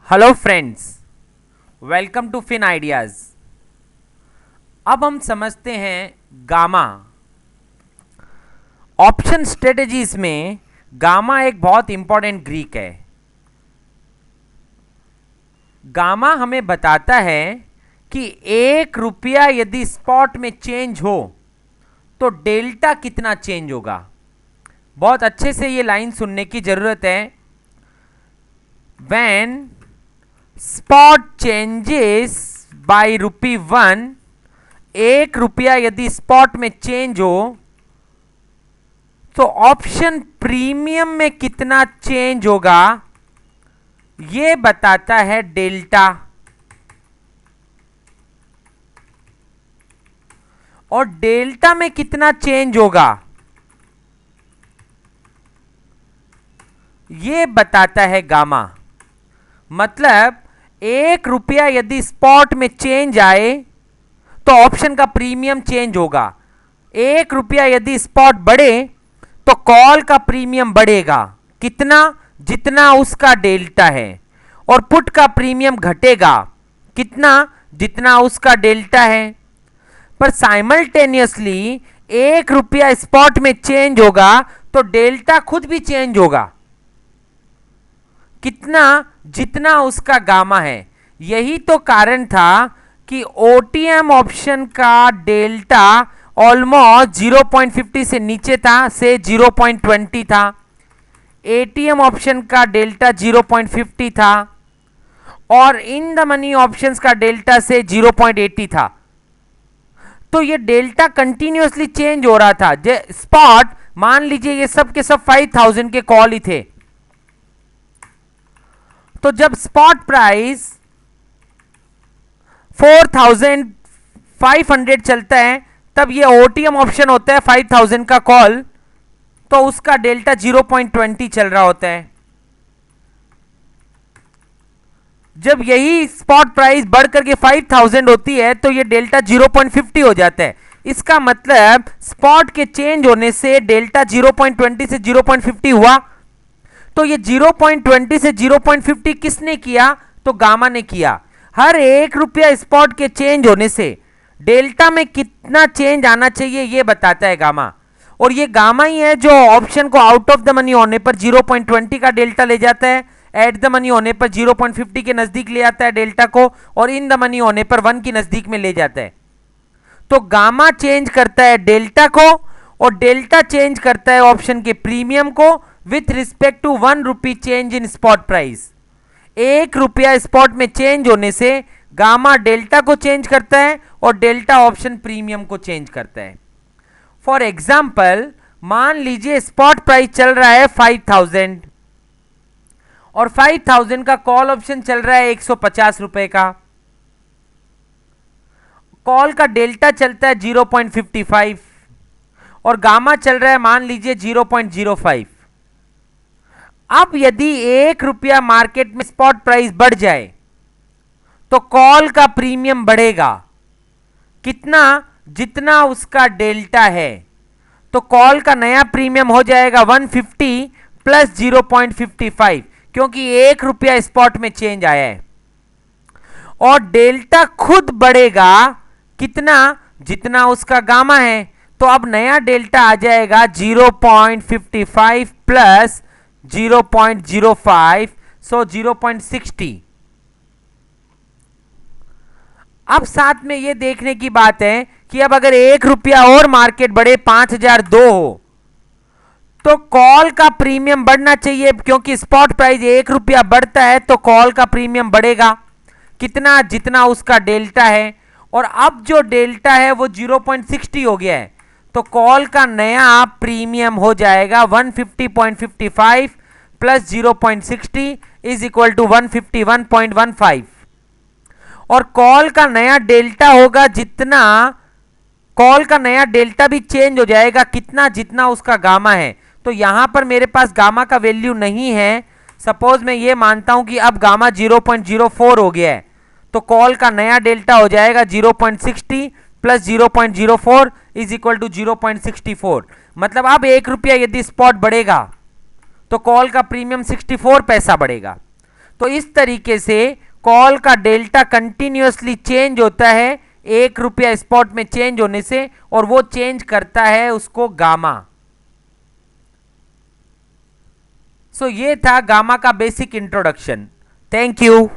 Hello friends, welcome to Fin Ideas. अब हम समझते हैं गामा। ऑप्शन स्ट्रेटजीज में गामा एक बहुत इंपॉर्टेंट ग्रीक है। गामा हमें बताता है कि 1 रुपया यदि स्पॉट में चेंज हो तो डेल्टा कितना चेंज होगा। बहुत अच्छे से ये लाइन सुनने की जरूरत है। When स्पॉट चेंजेस बाय ₹1, 1 रुपया यदि स्पॉट में चेंज हो तो ऑप्शन प्रीमियम में कितना चेंज होगा, यह बताता है डेल्टा। और डेल्टा में कितना चेंज होगा यह बताता है गामा। मतलब 1 रुपया यदि स्पॉट में चेंज आए तो ऑप्शन का प्रीमियम चेंज होगा। 1 रुपया यदि स्पॉट बढ़े तो कॉल का प्रीमियम बढ़ेगा। कितना? जितना उसका डेल्टा है। और पुट का प्रीमियम घटेगा। कितना? जितना उसका डेल्टा है। पर साइमल्टेनियसली 1 रुपया स्पॉट में चेंज होगा तो डेल्टा खुद भी चेंज होगा। कितना? जितना उसका गामा है। यही तो कारण था कि ओटीएम ऑप्शन का डेल्टा ऑलमोस्ट 0.50 से नीचे था, से 0.20 था। एटीएम ऑप्शन का डेल्टा 0.50 था और इन द मनी ऑप्शंस का डेल्टा से 0.80 था। तो ये डेल्टा कंटिन्यूअसली चेंज हो रहा था। स्पॉट मान लीजिए ये सब के सब 5000 के कॉल ही थे। तो जब स्पॉट प्राइस 4500 चलता है तब ये ओटीएम ऑप्शन होता है 5000 का कॉल, तो उसका डेल्टा 0.20 चल रहा होता है। जब यही स्पॉट प्राइस बढ़ करके 5000 होती है तो ये डेल्टा 0.50 हो जाता है। इसका मतलब स्पॉट के चेंज होने से डेल्टा 0.20 से 0.50 हुआ। तो ये 0.20 से 0.50 किसने किया? तो गामा ने किया। हर 1 रुपया स्पॉट के चेंज होने से डेल्टा में कितना चेंज आना चाहिए ये बताता है गामा। और ये गामा ही है जो ऑप्शन को आउट ऑफ द मनी होने पर 0.20 का डेल्टा ले जाता है, एट द मनी होने पर 0.50 के नजदीक ले आता है डेल्टा को, और इन द मनी होने पर 1 की नजदीक में ले जाता है। तो गामा चेंज करता है डेल्टा को और डेल्टा चेंज करता है ऑप्शन के प्रीमियम को with respect to 1 rupee change in spot price. 1 रुपया स्पॉट में चेंज होने से गामा डेल्टा को चेंज करता है और डेल्टा ऑप्शन प्रीमियम को चेंज करता है। फॉर एग्जाम्पल, मान लीजिए स्पॉट प्राइस चल रहा है 5000 और 5000 का कॉल ऑप्शन चल रहा है 150 रुपए का। कॉल का डेल्टा चलता है 0.55 और गामा चल रहा है मान लीजिए 0.05। अब यदि 1 रुपया मार्केट में स्पॉट प्राइस बढ़ जाए तो कॉल का प्रीमियम बढ़ेगा। कितना? जितना उसका डेल्टा है। तो कॉल का नया प्रीमियम हो जाएगा 150 प्लस 0.55, क्योंकि 1 रुपया स्पॉट में चेंज आया है। और डेल्टा खुद बढ़ेगा। कितना? जितना उसका गामा है। तो अब नया डेल्टा आ जाएगा 0.55 प्लस 0.05, सो 0.60। अब साथ में यह देखने की बात है कि अब अगर 1 रुपया और मार्केट बढ़े 5002 हो तो कॉल का प्रीमियम बढ़ना चाहिए, क्योंकि स्पॉट प्राइस 1 रुपया बढ़ता है तो कॉल का प्रीमियम बढ़ेगा। कितना? जितना उसका डेल्टा है। और अब जो डेल्टा है वो 0.60 हो गया है, तो कॉल का नया प्रीमियम हो जाएगा 150.55 प्लस 0.60 इज इक्वल टू 151.15। और कॉल का नया डेल्टा होगा जितना, कॉल का नया डेल्टा भी चेंज हो जाएगा। कितना? जितना उसका गामा है। तो यहां पर मेरे पास गामा का वैल्यू नहीं है। सपोज मैं ये मानता हूं कि अब गामा 0.04 हो गया है, तो कॉल का नया डेल्टा हो जाएगा 0.60 प्लस 0.04 इज इक्वल टू 0.64। मतलब अब 1 रुपया यदि स्पॉट बढ़ेगा तो कॉल का प्रीमियम 64 पैसा बढ़ेगा। तो इस तरीके से कॉल का डेल्टा कंटिन्यूअसली चेंज होता है 1 रुपया स्पॉट में चेंज होने से, और वो चेंज करता है उसको गामा। सो ये था गामा का बेसिक इंट्रोडक्शन। Thank you.